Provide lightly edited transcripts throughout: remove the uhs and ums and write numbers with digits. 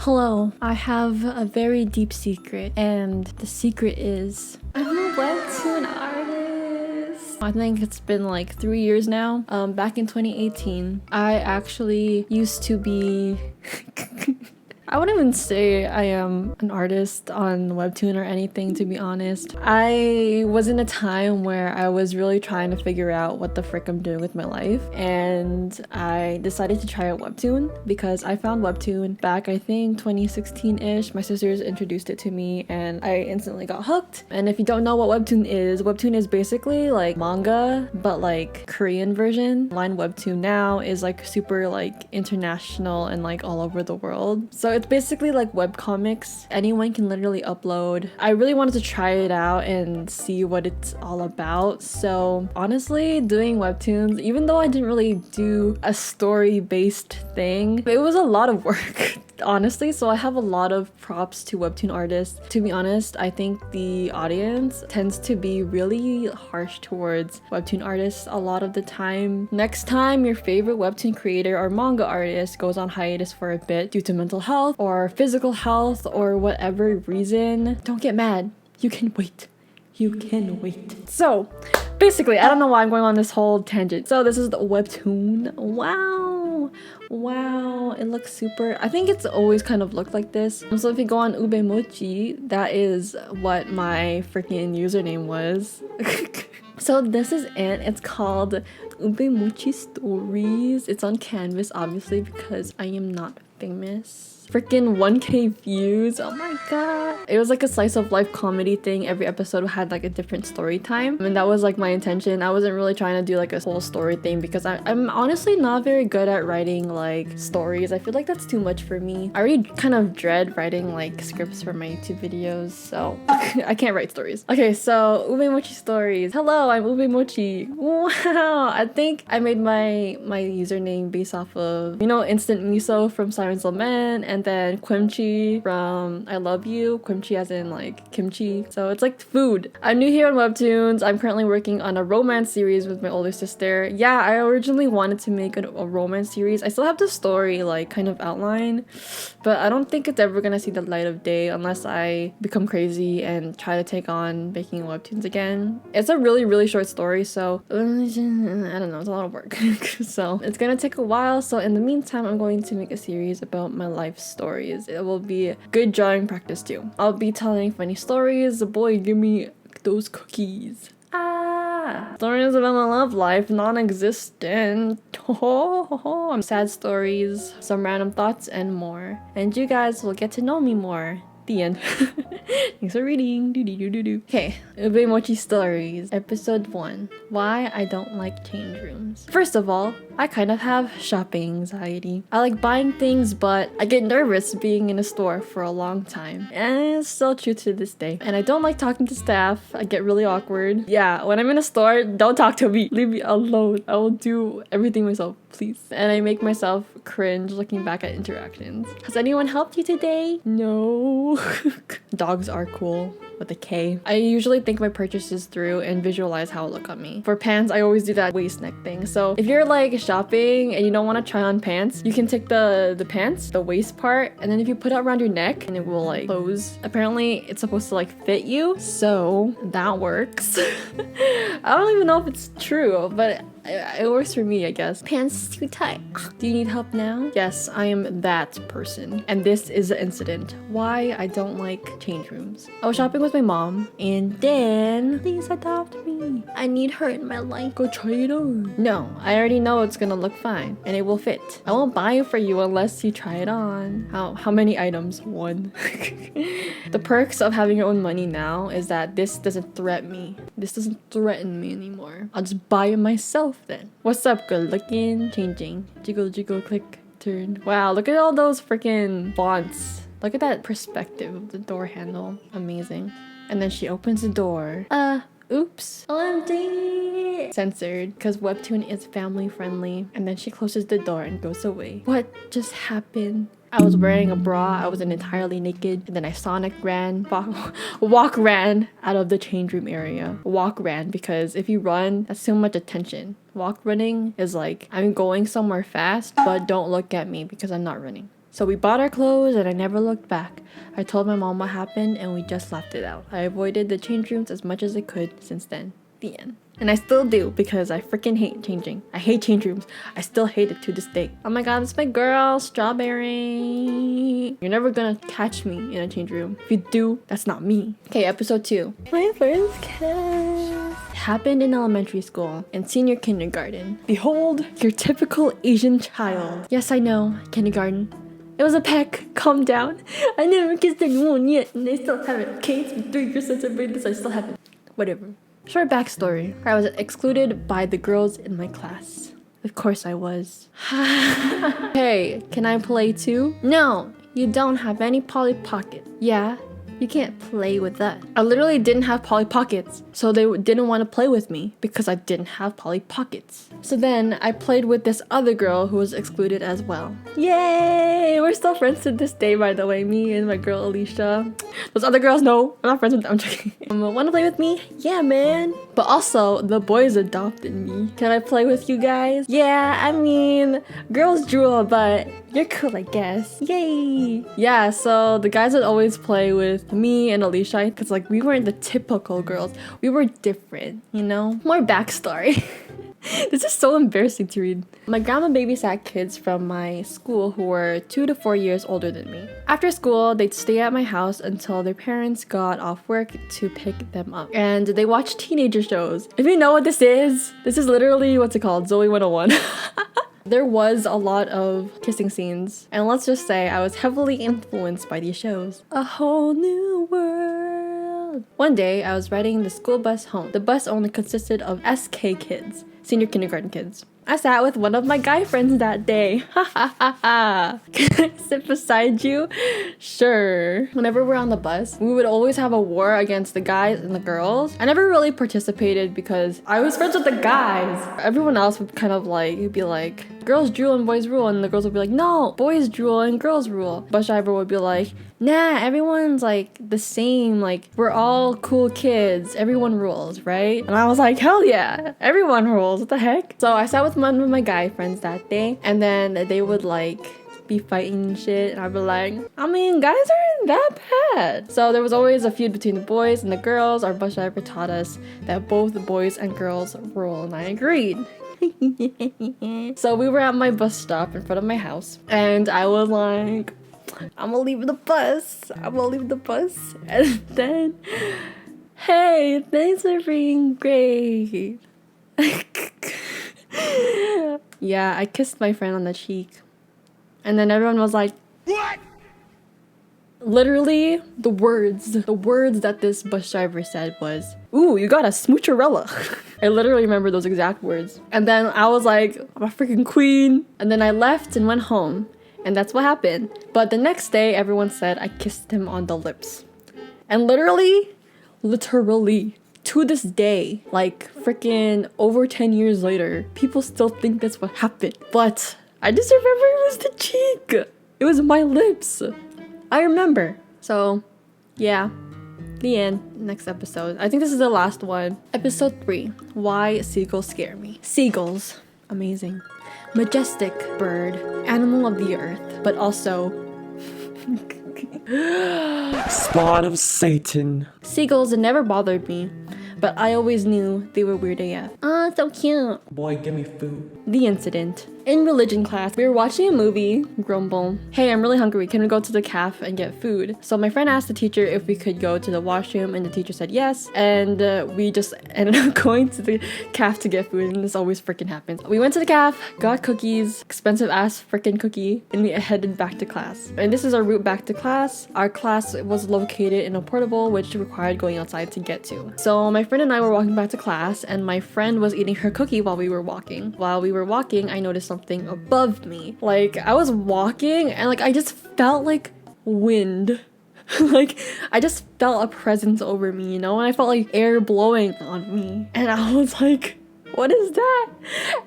Hello, I have a very deep secret, and the secret is I'm a Webtoon artist. I think it's been like 3 years now. Back in 2018, I actually used to be I wouldn't even say I am an artist on Webtoon or anything, to be honest. I was in a time where I was really trying to figure out what the frick I'm doing with my life, and I decided to try out Webtoon because I found Webtoon back, I think, 2016-ish. My sisters introduced it to me and I instantly got hooked. And if you don't know what Webtoon is basically like manga, but like Korean version. Line Webtoon now is like super like international and like all over the world. So it's basically like webcomics. Anyone can literally upload. I really wanted to try it out and see what it's all about. So honestly, doing webtoons, even though I didn't really do a story-based thing, it was a lot of work. Honestly, so I have a lot of props to webtoon artists. To be honest, I think the audience tends to be really harsh towards webtoon artists a lot of the time. Next time your favorite webtoon creator or manga artist goes on hiatus for a bit due to mental health or physical health or whatever reason, don't get mad. You can wait. You can wait. So basically, I don't know why I'm going on this whole tangent. So this is the webtoon. Wow, it looks super. I think it's always kind of looked like this. So if you go on UbeMochi, that is what my freaking username was. So this is it. It's called UbeMochi Stories. It's on Canvas, obviously, because I am not famous. Freaking 1K views. Oh my god. It was like a slice of life comedy thing. Every episode had like a different story time, and that was like my intention. I wasn't really trying to do like a whole story thing because I'm honestly not very good at writing like stories. I feel like that's too much for me. I already kind of dread writing like scripts for my YouTube videos, so I can't write stories. Okay, so UbeMochi Stories. Hello, I'm UbeMochi. Wow. I think I made my username based off of, you know, instant miso from Siren's Lament, and then kimchi from I Love Yoo. Kimchi as in like kimchi. So it's like food. I'm new here on Webtoons. I'm currently working on a romance series with my older sister. Yeah, I originally wanted to make a romance series. I still have the story like kind of outline, but I don't think it's ever gonna see the light of day unless I become crazy and try to take on making webtoons again. It's a really short story, so I don't know, it's a lot of work. So it's gonna take a while. So in the meantime, I'm going to make a series about my life stories. It will be good drawing practice too. I'll be telling funny stories. Boy, give me those cookies. Stories about my love life, non-existent. Sad stories, some random thoughts, and more. And you guys will get to know me more. The end. Thanks for reading. Okay, UbeMochi Stories, Episode 1. Why I don't like change rooms. First of all, I kind of have shopping anxiety. I like buying things, but I get nervous being in a store for a long time. And it's still true to this day. And I don't like talking to staff. I get really awkward. Yeah, when I'm in a store, don't talk to me. Leave me alone. I will do everything myself, please. And I make myself cringe looking back at interactions. Has anyone helped you today? No. Dogs are cool with a K. I usually think my purchases through and visualize how it look on me. For pants, I always do that waist neck thing. So if you're like shopping and you don't want to try on pants, you can take the pants, the waist part, and then if you put it around your neck and it will like close. Apparently it's supposed to like fit you, so that works. I don't even know if it's true, but it works for me, I guess. Pants too tight. Do you need help now? Yes, I am that person. And this is the incident. Why I don't like change rooms. I was shopping with my mom, and then please adopt me. I need her in my life. Go try it on. No, I already know it's gonna look fine and it will fit. I won't buy it for you unless you try it on. How many items? 1. The perks of having your own money now is that this doesn't threaten me. This doesn't threaten me anymore. I'll just buy it myself then. What's up, good looking? Changing. Jiggle, click, turn. Wow, look at all those freaking fonts. Look at that perspective of the door handle. Amazing. And then she opens the door. Oops. OMG. Censored, because Webtoon is family friendly. And then she closes the door and goes away. What just happened? I was wearing a bra, I wasn't entirely naked, and then I sonic ran, walk ran out of the change room area. Walk ran, because if you run, that's too much attention. Walk running is like, I'm going somewhere fast, but don't look at me because I'm not running. So we bought our clothes and I never looked back. I told my mom what happened and we just left it out. I avoided the change rooms as much as I could since then. The end. And I still do because I freaking hate changing. I hate change rooms. I still hate it to this day. Oh my god, it's my girl, Strawberry. You're never gonna catch me in a change room. If you do, that's not me. Okay, episode 2. My first kiss happened in elementary school and senior kindergarten. Behold, your typical Asian child. Yes, I know, kindergarten. It was a peck. Calm down. I never kissed anyone yet and I still haven't. Okay, it's been 3 years since I made this. I still haven't. Whatever. Short backstory. I was excluded by the girls in my class. Of course I was. Hey, can I play too? No, you don't have any Polly Pocket. Yeah, you can't play with that. I literally didn't have Polly Pockets, so they didn't want to play with me because I didn't have Polly Pockets. So then I played with this other girl who was excluded as well. Yay! We're still friends to this day, by the way, me and my girl Alicia. Those other girls, no, I'm not friends with them. I'm joking. Wanna play with me? Yeah, man. But also, the boys adopted me. Can I play with you guys? Yeah, I mean, girls drool, but you're cool, I guess. Yay! Yeah, so the guys would always play with me and Alicia because like we weren't the typical girls. We were different, you know? More backstory. This is so embarrassing to read. My grandma babysat kids from my school who were 2 to 4 years older than me. After school, they'd stay at my house until their parents got off work to pick them up. And they watched teenager shows. If you know what this is literally, what's it called? Zoe 101. There was a lot of kissing scenes. And let's just say I was heavily influenced by these shows. A whole new world. One day, I was riding the school bus home. The bus only consisted of SK kids. Senior kindergarten kids. I sat with one of my guy friends that day. Ha ha ha ha. Can I sit beside you? Sure. Whenever we're on the bus, we would always have a war against the guys and the girls. I never really participated because I was friends with the guys. Everyone else would kind of like, be like, girls drool and boys rule. And the girls would be like, no, boys drool and girls rule. Bus driver would be like, nah, everyone's like the same. Like, we're all cool kids. Everyone rules, right? And I was like, hell yeah, everyone rules. What the heck? So I sat with one of my guy friends that day, and then they would like be fighting and shit, and I'd be like, I mean, guys aren't that bad. So there was always a feud between the boys and the girls. Our bus driver taught us that both the boys and girls rule, and I agreed. So we were at my bus stop in front of my house, and I was like, I'm gonna leave the bus. And then, hey, thanks for being great. Yeah, I kissed my friend on the cheek. And then everyone was like, what? Literally, the words that this bus driver said was, ooh, you got a smoocherella. I literally remember those exact words. And then I was like, I'm a freaking queen. And then I left and went home. And that's what happened. But the next day, everyone said I kissed him on the lips. And literally, to this day, like freaking over 10 years later, people still think that's what happened. But I just remember it was the cheek. It was my lips. I remember. So, yeah. The end. Next episode. I think this is the last one. Episode 3. Why Seagulls Scare Me. Seagulls. Amazing. Majestic bird. Animal of the earth. But also... Spawn of Satan. Seagulls never bothered me. But I always knew they were weird AF. Ah, so cute. Boy, give me food. The incident. In religion class, we were watching a movie, grumble. Hey, I'm really hungry. Can we go to the caf and get food? So my friend asked the teacher if we could go to the washroom, and the teacher said yes. And we just ended up going to the caf to get food, and this always freaking happens. We went to the caf, got cookies, expensive ass freaking cookie, and we headed back to class. And this is our route back to class. Our class was located in a portable, which required going outside to get to. So my friend and I were walking back to class, and my friend was eating her cookie while we were walking. While we were walking, I noticed something above me. Like, I was walking and like I just felt like wind. Like, I just felt a presence over me, you know? And I felt like air blowing on me. And I was like, what is that?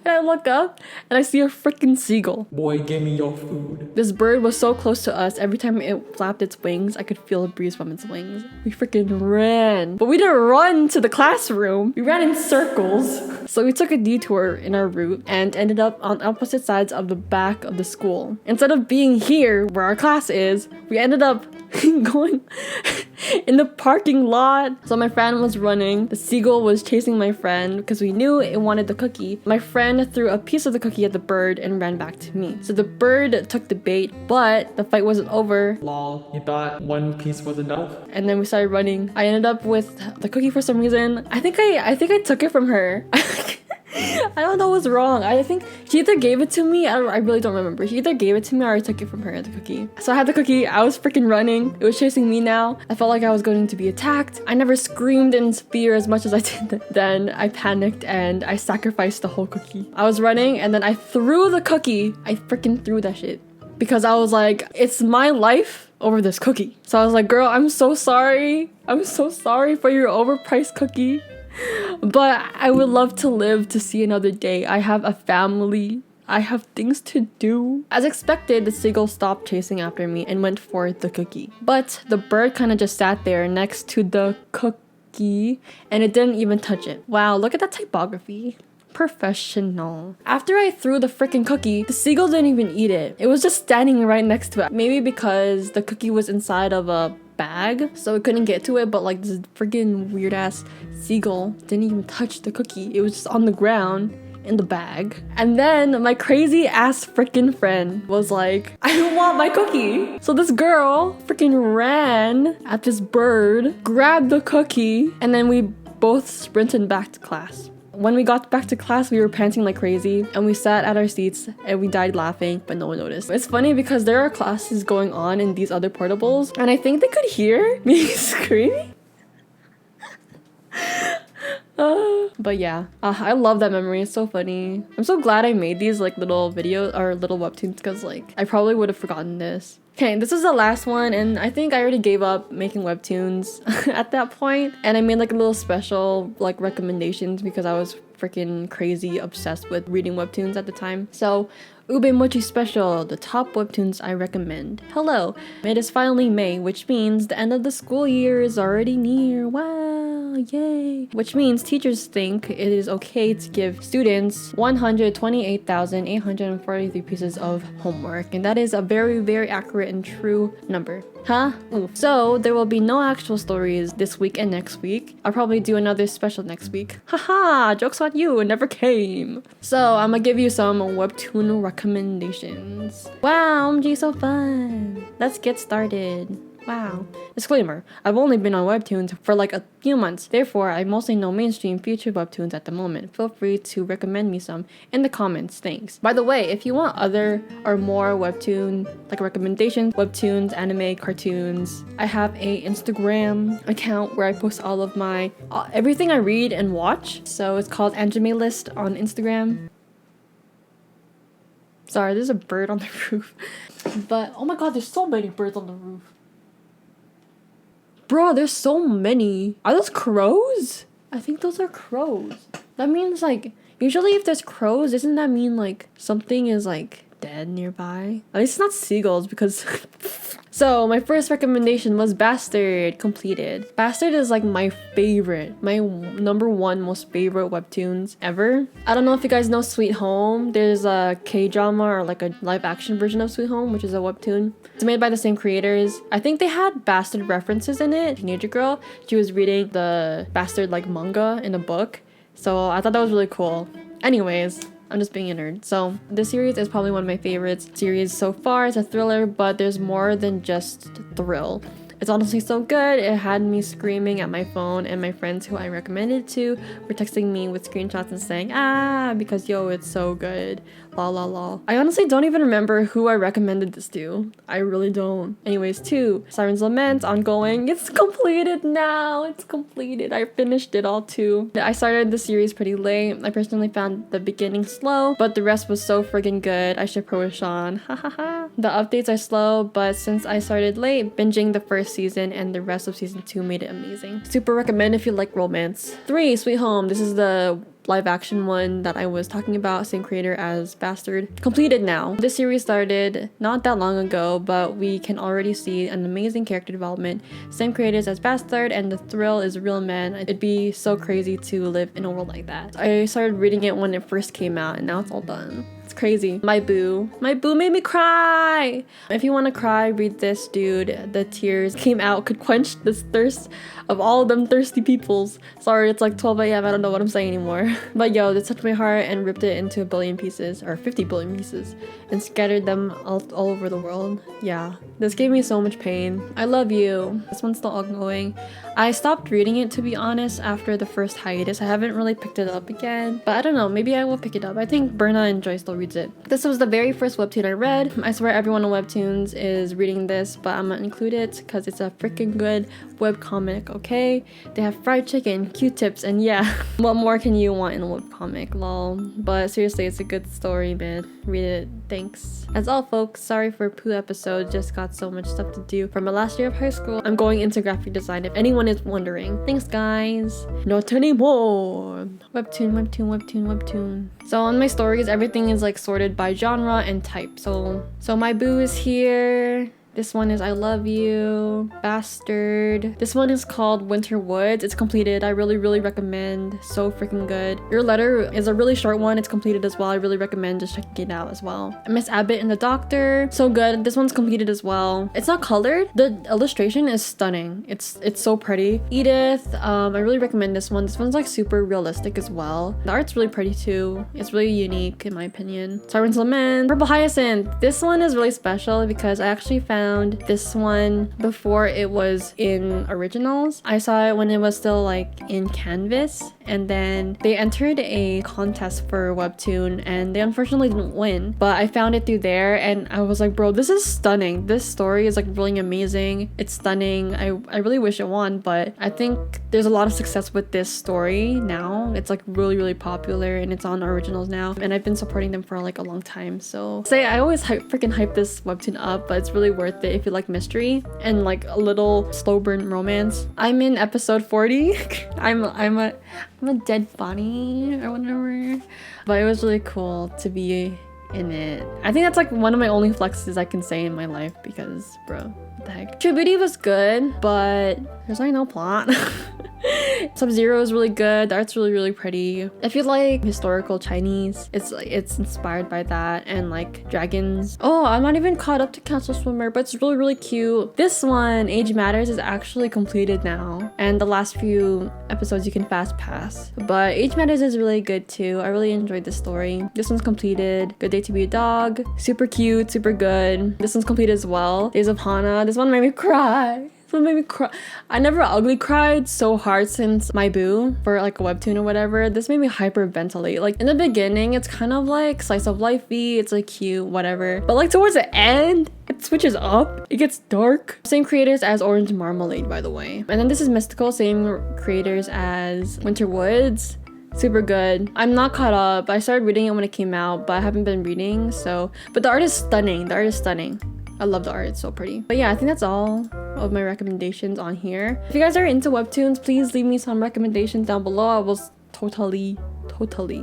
And I look up and I see a freaking seagull. Boy, give me your food. This bird was so close to us. Every time it flapped its wings, I could feel a breeze from its wings. We freaking ran. But we didn't run to the classroom. We ran in circles. So we took a detour in our route and ended up on opposite sides of the back of the school. Instead of being here where our class is, we ended up going in the parking lot. So my friend was running. The seagull was chasing my friend because we knew it wanted the cookie. My friend threw a piece of the cookie at the bird and ran back to me. So the bird took the bait, but the fight wasn't over. Lol, you thought one piece was enough? And then we started running. I ended up with the cookie for some reason. I think I took it from her. I don't know what's wrong. I think she either gave it to me. I really don't remember. She either gave it to me or I took it from her, the cookie. So I had the cookie. I was freaking running. It was chasing me now. I felt like I was going to be attacked. I never screamed in fear as much as I did then. I panicked and I sacrificed the whole cookie. I was running and then I threw the cookie. I freaking threw that shit. Because I was like, it's my life over this cookie. So I was like, girl, I'm so sorry. I'm so sorry for your overpriced cookie. But I would love to live to see another day. I have a family. I have things to do. As expected, the seagull stopped chasing after me and went for the cookie. But the bird kind of just sat there next to the cookie and it didn't even touch it. Wow, look at that typography. Professional. After I threw the freaking cookie, the seagull didn't even eat it. It was just standing right next to it. Maybe because the cookie was inside of a bag, so it couldn't get to it, but like this freaking weird ass seagull didn't even touch the cookie. It was just on the ground in the bag. And then my crazy ass freaking friend was like, I don't want my cookie. So this girl freaking ran at this bird, grabbed the cookie, and then we both sprinted back to class. When we got back to class, we were panting like crazy and we sat at our seats and we died laughing, but no one noticed. It's funny because there are classes going on in these other portables and I think they could hear me screaming. But yeah, I love that memory. It's so funny. I'm so glad I made these like little videos or little webtoons because like I probably would have forgotten this. Okay, this is the last one and I think I already gave up making webtoons at that point. And I made like a little special like recommendations because I was freaking crazy obsessed with reading webtoons at the time. So UbeMochi Special, the top webtoons I recommend. Hello, it is finally May, which means the end of the school year is already near. Wow, yay. Which means teachers think it is okay to give students 128,843 pieces of homework. And that is a very, very accurate and true number. Huh? Oof. So there will be no actual stories this week and next week. I'll probably do another special next week. Haha, joke's on you, it never came. So I'm gonna give you some webtoon recommendations. Wow, OMG, so fun. Let's get started. Wow. Disclaimer, I've only been on webtoons for like a few months, therefore I mostly know mainstream feature webtoons at the moment. Feel free to recommend me some in the comments, thanks. By the way, if you want other or more webtoon like recommendations, webtoons, anime, cartoons, I have a Instagram account where I post all of my everything I read and watch. So it's called angimelist on Instagram. Sorry, there's a bird on the roof. But oh my god, there's so many birds on the roof. Bro, there's so many. Are those crows? I think those are crows. That means like, usually if there's crows, doesn't that mean like something is like dead nearby? At least it's not seagulls because... So my first recommendation was Bastard completed. Bastard is like my favorite, my #1 most favorite webtoons ever. I don't know if you guys know Sweet Home. There's a K-drama or like a live action version of Sweet Home, which is a webtoon. It's made by the same creators. I think they had Bastard references in it. Teenager girl, she was reading the Bastard like manga in a book. So I thought that was really cool. Anyways, I'm just being a nerd. So this series is probably one of my favorites series so far. It's a thriller, but there's more than just thrill. It's honestly so good. It had me screaming at my phone, and my friends who I recommended to were texting me with screenshots and saying, because yo, it's so good. Lol lol lol. I honestly don't even remember who I recommended this to. I really don't. Anyways, 2, Siren's Lament, ongoing. It's completed now. It's completed. I finished it all too. I started the series pretty late. I personally found the beginning slow, but the rest was so friggin' good. I should pro Sean. Hahaha. The updates are slow, but since I started late, binging the first season and the rest of season 2 made it amazing. Super recommend if you like romance. 3, Sweet Home. This is the live action one that I was talking about, same creator as Bastard, completed now. This series started not that long ago, but we can already see an amazing character development. Same creators as Bastard, and the thrill is real, man. It'd be so crazy to live in a world like that. I started reading it when it first came out, and now it's all done. It's crazy. My boo made me cry. If you want to cry, read this, dude. The tears came out, could quench this thirst of all of them thirsty peoples. Sorry, it's like 12 a.m. I don't know what I'm saying anymore. But yo, this touched my heart and ripped it into a billion pieces, or 50 billion pieces, and scattered them all over the world. Yeah, this gave me so much pain. I love you. This one's still ongoing. I stopped reading it, to be honest, after the first hiatus. I haven't really picked it up again, but I don't know, maybe I will pick it up. I think Berna and Joy still reads it. This was the very first webtoon I read. I swear everyone on Webtoons is reading this, but I'm gonna include it because it's a freaking good webcomic, okay? They have fried chicken, Q-tips, and yeah. What more can you want in a webcomic, lol? But seriously, it's a good story, man. Read it. Thanks. That's all, folks. Sorry for a poo episode. Just got so much stuff to do for my last year of high school. I'm going into graphic design if anyone is wondering. Thanks, guys. Not anymore. Webtoon, webtoon, webtoon, webtoon. So on my stories, everything is like sorted by genre and type. So my boo is here. This one is I Love You, Bastard. This one is called Winter Woods. It's completed. I really recommend. So freaking good. Your Letter is a really short one. It's completed as well. I really recommend just checking it out as well. Miss Abbott and the Doctor. So good. This one's completed as well. It's not colored. The illustration is stunning. It's so pretty. Edith. I really recommend this one. This one's like super realistic as well. The art's really pretty too. It's really unique in my opinion. Siren's Lament. Purple Hyacinth. This one is really special because I actually found this one before it was in originals. I saw it when it was still like in Canvas, and then they entered a contest for Webtoon and they unfortunately didn't win, but I found it through there and I was like, bro, this is stunning. This story is like really amazing. It's stunning. I really wish it won, but I think there's a lot of success with this story now. It's like really popular and it's on originals now, and I've been supporting them for like a long time. So I always freaking hype this Webtoon up, but it's really worth it if you like mystery and like a little slow burn romance. I'm in episode 40. I'm a dead body or whatever, but it was really cool to be in it. I think that's like one of my only flexes I can say in my life because bro, what the heck. True Beauty was good, but there's like no plot. SubZero is really good. The art's really pretty. If you like historical Chinese, it's inspired by that, and like dragons. Oh, I'm not even caught up to Castle Swimmer, but it's really cute. This one, Age Matters, is actually completed now, and the last few episodes you can fast pass. But Age Matters is really good too. I really enjoyed the story. This one's completed. Good Day to Be a Dog. Super cute, super good. This one's completed as well. Days of Hana. This one made me cry. What made me cry? I never ugly cried so hard since My Boo for like a webtoon or whatever. This made me hyperventilate. Like in the beginning, it's kind of like slice of life-y. It's like cute, whatever. But like towards the end, it switches up. It gets dark. Same creators as Orange Marmalade, by the way. And then this is Mystical. Same creators as Winter Woods. Super good. I'm not caught up. I started reading it when it came out, but I haven't been reading. But the art is stunning. The art is stunning. I love the art, it's so pretty. But yeah, I think that's all of my recommendations on here. If you guys are into webtoons, please leave me some recommendations down below. I will totally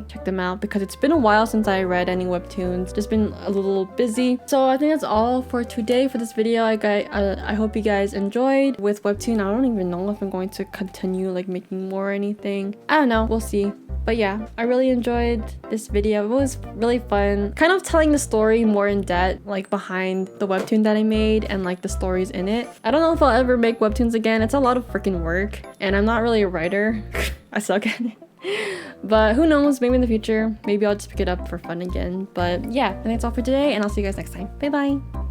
check them out because it's been a while since I read any webtoons. Just been a little busy. So I think that's all for today for this video. I hope you guys enjoyed with webtoon. I don't even know if I'm going to continue like making more or anything. I don't know, we'll see. But yeah, I really enjoyed this video. It was really fun. Kind of telling the story more in depth, like behind the webtoon that I made and like the stories in it. I don't know if I'll ever make webtoons again. It's a lot of freaking work and I'm not really a writer. I suck at it. But who knows, maybe in the future, maybe I'll just pick it up for fun again. But yeah, and that's all for today and I'll see you guys next time. Bye bye.